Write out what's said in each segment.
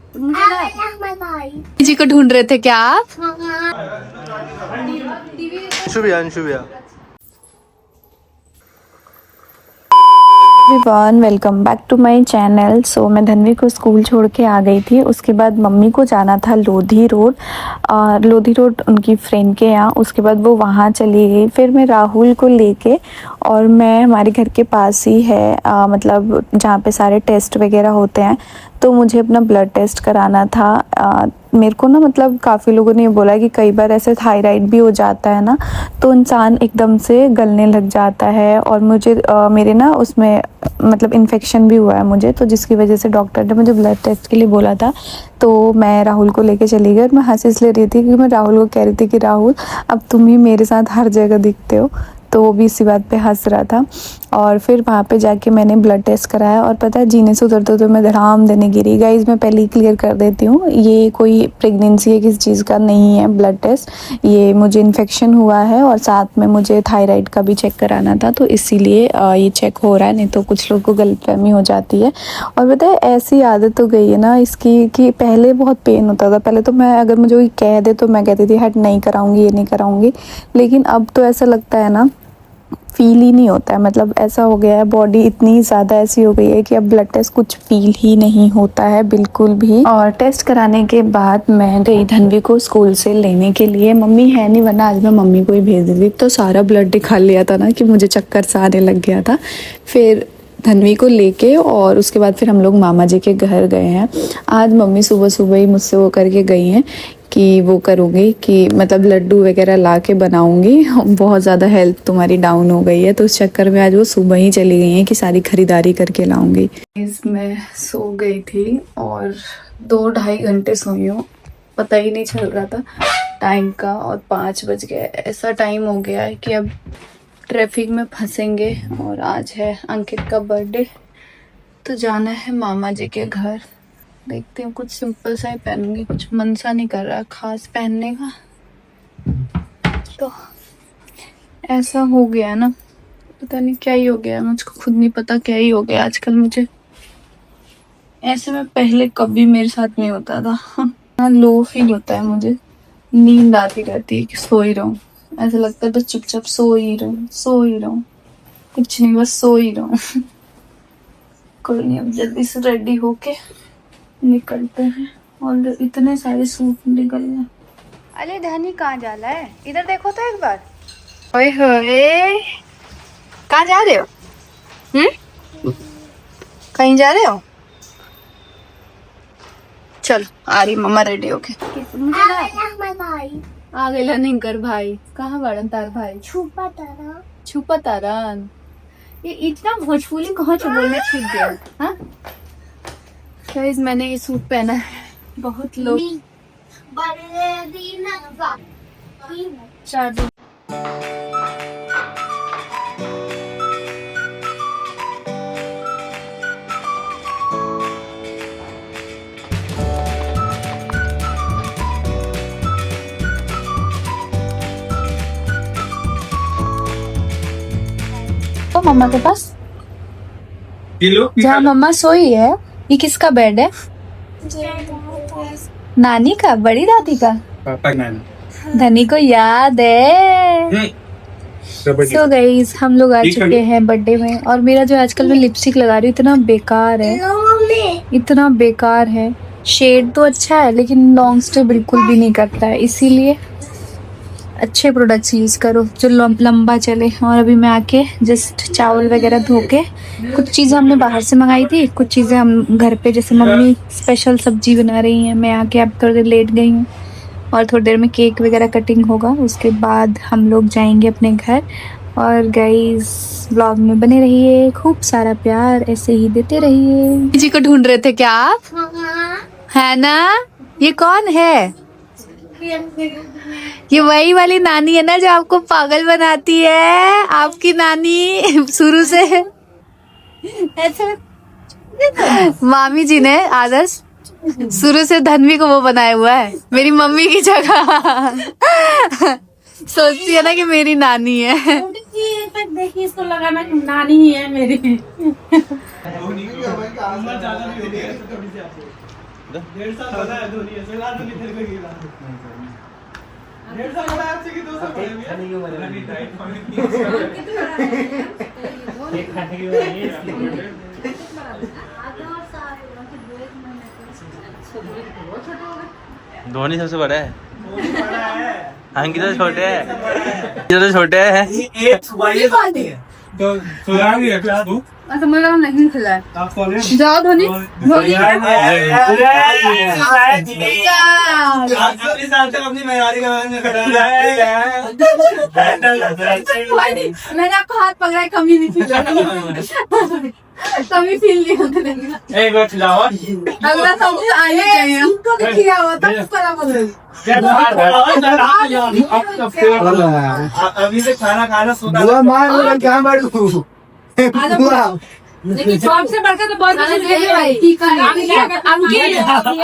जी को ढूंढ रहे थे क्या आप? अंशु भैया everyone, welcome back to my channel. So मैं धन्वी को स्कूल छोड़ के आ गई थी। उसके बाद मम्मी को जाना था लोधी रोड उनकी फ्रेंड के यहाँ। उसके बाद वो वहाँ चली गई। फिर मैं राहुल को लेके, और मैं हमारे घर के पास ही है मतलब जहाँ पे सारे टेस्ट वगैरह होते हैं, तो मुझे अपना ब्लड टेस्ट कराना था। मेरे को ना मतलब काफ़ी लोगों ने ये बोला कि कई बार ऐसे थायराइड भी हो जाता है ना, तो इंसान एकदम से गलने लग जाता है। और मुझे मेरे ना उसमें मतलब इन्फेक्शन भी हुआ है मुझे, तो जिसकी वजह से डॉक्टर ने मुझे ब्लड टेस्ट के लिए बोला था। तो मैं राहुल को लेके चली गई और मैं हंस इसलिए रही थी कि मैं राहुल को कह रही थी कि राहुल, अब तुम ही मेरे साथ हर जगह दिखते हो। तो वो भी इसी बात पे हंस रहा था। और फिर वहाँ पे जाके मैंने ब्लड टेस्ट कराया, और पता है जीने से उतरते तो मैं धड़ाम देने गिरी। गाइस मैं पहले ही क्लियर कर देती हूँ, ये कोई प्रेगनेंसी है किसी चीज़ का नहीं है ब्लड टेस्ट। ये मुझे इन्फेक्शन हुआ है और साथ में मुझे थायराइड का भी चेक कराना था, तो इसीलिए ये चेक हो रहा है। नहीं तो कुछ लोगों को गलतफहमी हो जाती है। और पता है ऐसी आदत हो गई है ना इसकी कि पहले बहुत पेन होता था। पहले तो मैं अगर मुझे कोई कह दे तो मैं कहती थी हट नहीं कराऊंगी, ये नहीं कराऊंगी। लेकिन अब तो ऐसा लगता है ना, फील ही नहीं होता है। मतलब ऐसा हो गया है, बॉडी इतनी ज़्यादा ऐसी हो गई है कि अब ब्लड टेस्ट कुछ फील ही नहीं होता है बिल्कुल भी। और टेस्ट कराने के बाद मैं गई धन्वी को स्कूल से लेने के लिए। मम्मी है नहीं, वरना आज मैं मम्मी को ही भेज दी थी। तो सारा ब्लड दिखा लिया था ना कि मुझे चक्कर सा आने लग गया था। फिर धन्वी को लेके और उसके बाद फिर हम लोग मामा जी के घर गए हैं। आज मम्मी सुबह सुबह ही मुझसे वो करके गई हैं कि वो करूँगी कि मतलब लड्डू वगैरह ला के बनाऊँगी। बहुत ज़्यादा हेल्थ तुम्हारी डाउन हो गई है, तो उस चक्कर में आज वो सुबह ही चली गई हैं कि सारी खरीदारी करके लाऊँगी। मैं सो गई थी और 2-2.5 घंटे सोई हूँ, पता ही नहीं चल रहा था टाइम का। और 5 बज गए। ऐसा टाइम हो गया है कि अब ट्रैफिक में फंसेंगे। और आज है अंकित का बर्थडे, तो जाना है मामा जी के घर। देखते हैं, कुछ सिंपल सा ही पहनूंगी, कुछ मन सा नहीं कर रहा खास पहनने का। तो ऐसा हो गया ना, पता नहीं क्या ही हो गया, मुझको खुद नहीं पता क्या ही हो गया आजकल मुझे। ऐसे में पहले कभी मेरे साथ नहीं होता था। लो फील होता है मुझे, नींद आती रहती है कि सो ही रहूं। ऐसा लगता है बस चुपचाप सो ही रहूं, कुछ नहीं, बस सो ही रहूं। कोई नहीं, अब जल्दी से रेडी होके निकलते हैं। और इतने सारे सूट निकल गए। अरे धनी कहाँ जा रहा है? इधर देखो तो एक बार। ओए होए, कहाँ जा रहे हो? कहीं जा रहे हो? चल आ रही मम्मा रेडी होके। आ गए नहीं कर भाई, कहाँ बड़न तार भाई? छुपा तारन। ये इतना भोजपुरी कहाँ से बोलना सीख गया? हाँ गाइस, मैंने ये सूट पहना है, बहुत लोग चार दिन। तो मम्मा के पास जहाँ मम्मा सोई है, ये किसका बेड है? नानी का, बड़ी दादी का। पापा नानी धनी को याद है। सो गाइस, हम लोग आ चुके हैं बर्थडे में। और मेरा जो आजकल मैं लिपस्टिक लगा रही हूँ इतना बेकार है, इतना बेकार है। शेड तो अच्छा है लेकिन लॉन्ग स्टे बिल्कुल भी नहीं करता है। इसीलिए अच्छे प्रोडक्ट्स यूज करो जो लंबा चले। और अभी मैं आके जस्ट चावल वगैरह धो के, कुछ चीज़ें हमने बाहर से मंगाई थी, कुछ चीज़ें हम घर पे, जैसे मम्मी स्पेशल सब्जी बना रही हैं। मैं आके अब थोड़ी देर लेट गई हूँ और थोड़ी देर में केक वगैरह कटिंग होगा। उसके बाद हम लोग जाएंगे अपने घर। और गाइस व्लॉग में बने रहिए, खूब सारा प्यार ऐसे ही देते रहिए। जी को ढूंढ रहे थे क्या आप? है ना? ये कौन है? ये वही वाली नानी है ना जो आपको पागल बनाती है, आपकी नानी शुरू से। ऐसे मामी जी ने आदर्श शुरू से धन्वी को वो बनाया हुआ है मेरी मम्मी की जगह। सोचती है ना कि मेरी नानी है। देखिए इसको लगा ना नानी ही है मेरी। उम्र ज्यादा भी हो गई है तो थोड़ी सी आती है 1.5 साल बड़ा है धोनी है फिलहाल तो नहीं तेरे को ये बात 1.5 साल बड़ा है आपसे कि 2 साल बड़ा है खाने की उम्र है डाइट खाने की एक खाने की उम्र है इसकी धोनी सबसे बड़ा है, धोनी बड़ा है अंकित तो छोटे है, ये तो छोटे है। एक सुबाई है तो सुना भी है क्लास बुक अच्छा मेरा नहीं खिलाया आप कॉलेज जाओ धोनी धोनी अपने साथ अपनी मेहरारी का में खड़ा है मैंने आपको हाथ पकड़ा है, कमी नहीं फील कमी फील नहीं होने देंगे। एक बार खिलाओ अगला सबसे आने चाहिए उनको भी किया हुआ था उसको अभी से खाना खाना सोना लेकिन सबसे बढ़कर तो बहुत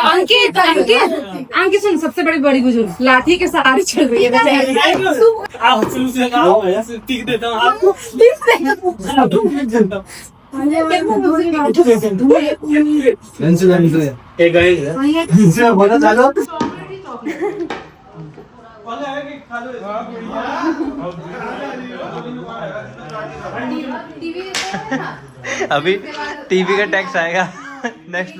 अंकित अंकित सुन, सबसे बड़ी बुजुर्ग लाठी के सहारे चल रही है। आप शुरू से आओ टिक देता हूँ आपको अभी टीवी का टैक्स आएगा, नेक्स्ट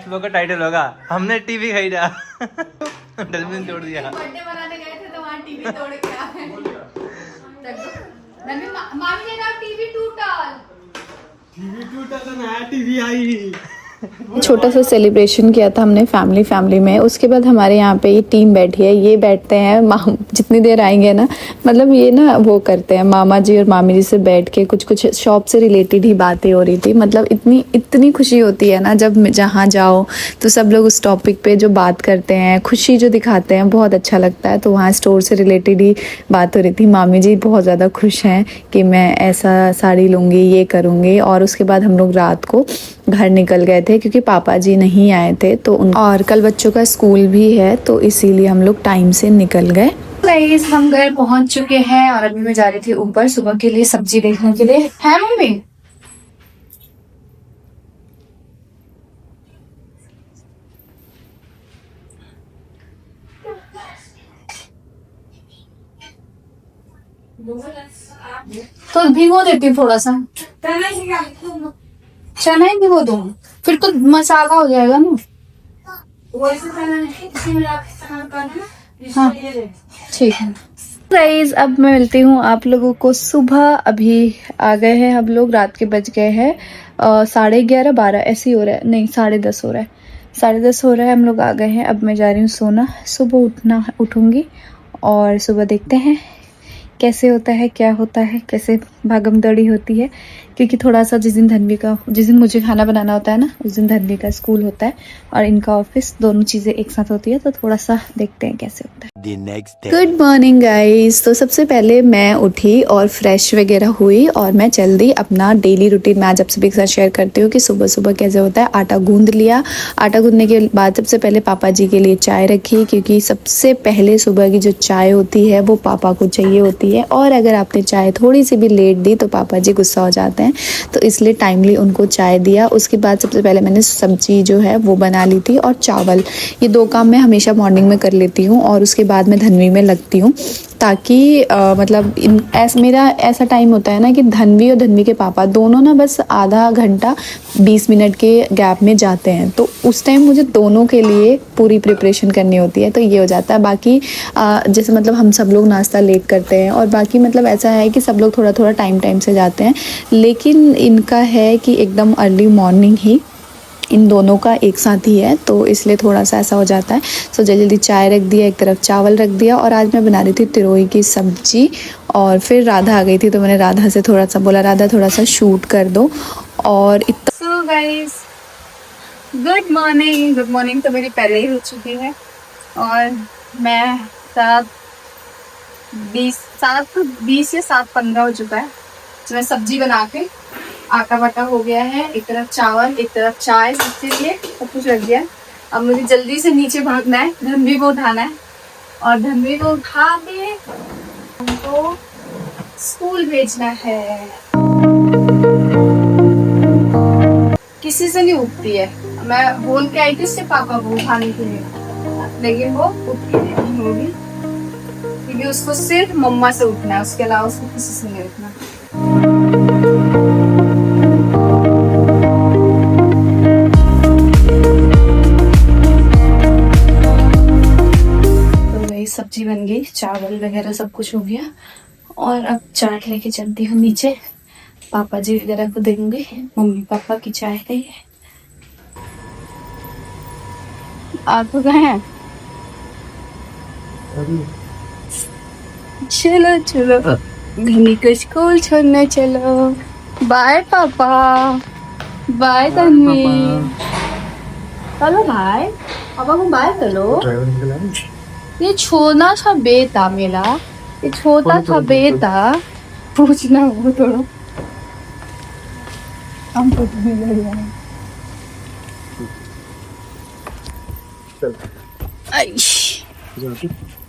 ब्लॉग का टाइटल होगा हमने टीवी खरीदा डस्टबिन तोड़ दिया। बर्थडे मनाने गए थे तो वहाँ टीवी तोड़ के आए। मामी ने कहा टीवी टूटा तो नया टीवी आई। छोटा सा सेलिब्रेशन किया था हमने फैमिली में। उसके बाद हमारे यहाँ पे ये टीम बैठी है, ये बैठते हैं जितनी देर आएंगे ना, मतलब ये ना वो करते हैं, मामा जी और मामी जी से बैठ के कुछ शॉप से रिलेटेड ही बातें हो रही थी। मतलब इतनी खुशी होती है ना जब जहाँ जाओ तो सब लोग उस टॉपिक पे जो बात करते हैं, खुशी जो दिखाते हैं, बहुत अच्छा लगता है। तो वहाँ स्टोर से रिलेटेड ही बात हो रही थी। मामी जी बहुत ज़्यादा खुश हैं कि मैं ऐसा साड़ी लूँगी, ये करूँगी। और उसके बाद हम लोग रात को घर निकल गए थे क्योंकि पापा जी नहीं आए थे तो और कल बच्चों का स्कूल भी है तो इसीलिए हम लोग टाइम से निकल गए। गाइस हम घर पहुंच चुके हैं और अभी मैं जा रही थी ऊपर सुबह के लिए सब्जी देखने के लिए। है मम्मी? तो भिगो देती हूँ थोड़ा सा, चना ही भिगो दूँ फिर तो मसाला हो जाएगा ना। हाँ ठीक है गाइस, अब मैं मिलती हूँ आप लोगों को सुबह। अभी आ गए हैं हम लोग, रात के बज गए हैं 11:30 12 ऐसे ही हो रहा है, नहीं 10:30 हो रहा है, 10:30 हो रहा है। हम लोग आ गए हैं, अब मैं जा रही हूँ सोना। सुबह उठूँगी और सुबह देखते हैं कैसे होता है, क्या होता है, कैसे भागम दौड़ी होती है। क्योंकि थोड़ा सा जिस दिन मुझे खाना बनाना होता है ना, उस दिन धन्वी का स्कूल होता है और इनका ऑफिस, दोनों चीज़ें एक साथ होती है। तो थोड़ा सा देखते हैं कैसे होता है। Good morning guys. तो सबसे पहले मैं उठी और फ्रेश वगैरह हुई और मैं चल दी अपना डेली रूटीन। मैं आज आप सभी के साथ शेयर करती हूँ कि सुबह सुबह कैसे होता है। आटा गूंद लिया, आटा गूंदने के बाद सबसे पहले पापा जी के लिए चाय रखी, क्योंकि सबसे पहले सुबह की जो चाय होती है वो पापा को चाहिए होती है। और अगर आपने चाय थोड़ी सी भी लेट दी तो पापा जी गुस्सा हो जाते हैं, तो इसलिए टाइमली उनको चाय दिया। उसके बाद सबसे पहले मैंने सब्जी जो है वो बना ली थी और चावल, ये 2 काम मैं हमेशा मॉर्निंग में कर लेती हूँ। और उसके बाद मैं धन्वी में लगती हूँ ताकि मतलब मेरा ऐसा टाइम होता है ना कि धन्वी और धन्वी के पापा दोनों ना बस आधा घंटा 20 मिनट के गैप में जाते हैं, तो उस टाइम मुझे दोनों के लिए पूरी प्रिपरेशन करनी होती है। तो ये हो जाता है। बाकी जैसे मतलब हम सब लोग नाश्ता लेट करते हैं और बाकी मतलब ऐसा है कि सब लोग थोड़ा थोड़ा टाइम से जाते हैं, लेकिन इनका है कि एकदम अर्ली मॉर्निंग ही इन दोनों का एक साथ ही है, तो इसलिए थोड़ा सा ऐसा हो जाता है। सो जल्दी चाय रख दिया, एक तरफ चावल रख दिया। और आज मैं बना रही थी तिरोई की सब्जी और फिर राधा आ गई थी तो मैंने राधा से थोड़ा सा बोला, राधा थोड़ा सा शूट कर दो। और सो गाइस गुड मॉर्निंग तो मेरी पहले ही हो चुकी है और मैं 7:20 या 7:15 हो चुका है। तो मैं सब्जी बना के, आटा वाटा हो गया है, एक तरफ चावल एक तरफ चाय, सबके लिए सब कुछ रख दिया। अब मुझे जल्दी से नीचे भागना है, धन्वी को उठाना है और धन्वी को उठा के हमको स्कूल भेजना है। किसी से नहीं उठती है। मैं बोल के आई थी उससे पापा को उठाने के लिए, लेकिन वो उठती नहीं होगी क्योंकि उसको सिर्फ मम्मा से उठना है, उसके अलावा उसको किसी से नहीं उठना। तो वही सब्जी बन गई, चावल वगैरह सब कुछ हो गया और अब चाट लेके चलती हूँ नीचे, पापा जी वगैरह को देंगे। मम्मी पापा की चाय है ये। आप तो कहाँ हैं? चलो चलो घनी को स्कूल छोड़ने चलो। बाय पापा, बाय तन्वी। चलो भाई, पापा को बाय करो। ये छोटा सा बेटा मेरा, ये छोटा सा बेटा, पूछना वो थोड़ा हम तो नहीं लग रहा है।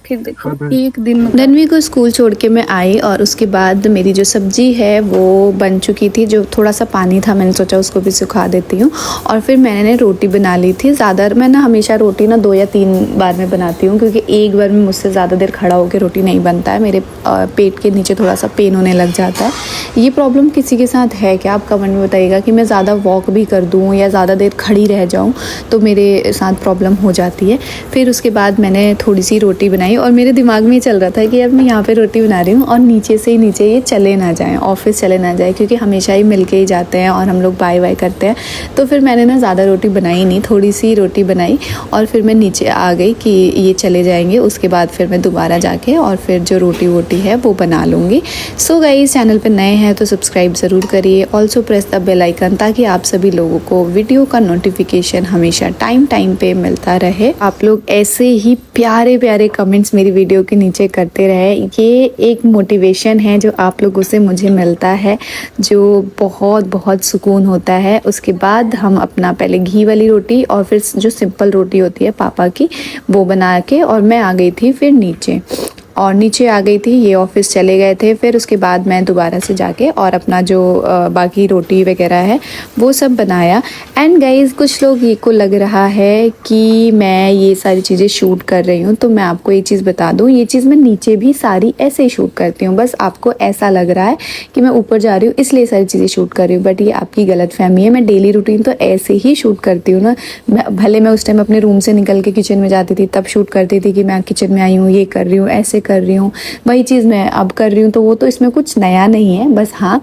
फिर देखो एक दिन धनवी को स्कूल छोड़ के मैं आई और उसके बाद मेरी जो सब्जी है वो बन चुकी थी। जो थोड़ा सा पानी था मैंने सोचा उसको भी सुखा देती हूँ। और फिर मैंने रोटी बना ली थी। ज़्यादा मैं ना हमेशा रोटी ना 2 या 3 बार में बनाती हूँ क्योंकि एक बार में मुझसे ज़्यादा देर खड़ा होकर रोटी नहीं बनता है। मेरे पेट के नीचे थोड़ा सा पेन होने लग जाता है। ये प्रॉब्लम किसी के साथ है क्या? आप कमेंट में बताइएगा कि मैं ज़्यादा वॉक भी कर दूँ या ज़्यादा देर खड़ी रह जाऊँ तो मेरे साथ प्रॉब्लम हो जाती है। फिर उसके बाद मैंने थोड़ी सी रोटी बनाई और मेरे दिमाग में चल रहा था कि अब मैं यहाँ पे रोटी बना रही हूँ और नीचे से ही नीचे ये चले ना जाएं, ऑफिस चले ना जाए क्योंकि हमेशा ही मिलके ही जाते हैं और हम लोग बाय बाय करते हैं। तो फिर मैंने ना ज़्यादा रोटी बनाई नहीं, थोड़ी सी रोटी बनाई और फिर मैं नीचे आ गई कि ये चले जाएंगे। उसके बाद फिर मैं दोबारा जाके और फिर जो रोटी वोटी है वो बना लूँगी। सो गाइस, चैनल पर नए हैं तो सब्सक्राइब ज़रूर करिए। Also press the bell icon ताकि आप सभी लोगों को वीडियो का नोटिफिकेशन हमेशा टाइम पे मिलता रहे। आप लोग ऐसे ही प्यारे प्यारे कमेंट्स मेरी वीडियो के नीचे करते रहे। ये एक मोटिवेशन है जो आप लोगों से मुझे मिलता है, जो बहुत बहुत सुकून होता है। उसके बाद हम अपना पहले घी वाली रोटी और फिर जो सिंपल रोटी होती है पापा की वो बना के और मैं आ गई थी फिर नीचे आ गई थी। ये ऑफिस चले गए थे। फिर उसके बाद मैं दोबारा से जाके और अपना जो बाकी रोटी वगैरह है वो सब बनाया। एंड गाइज, कुछ लोग ये को लग रहा है कि मैं ये सारी चीज़ें शूट कर रही हूँ, तो मैं आपको ये चीज़ बता दूँ, ये चीज़ मैं नीचे भी सारी ऐसे ही शूट करती हूँ। बस आपको ऐसा लग रहा है कि मैं ऊपर जा रही हूँ इसलिए सारी चीज़ें शूट कर रही हूँ, बट ये आपकी गलतफहमी है। मैं डेली रूटीन तो ऐसे ही शूट करती हूँ ना। भले मैं उस टाइम अपने रूम से निकल के किचन में जाती थी तब शूट करती थी कि मैं किचन में आई हूँ, ये कर रही हूँ, ऐसे कर रही हूँ, वही चीज़ मैं अब कर रही हूँ। तो वो तो इसमें कुछ नया नहीं है। बस हाँ,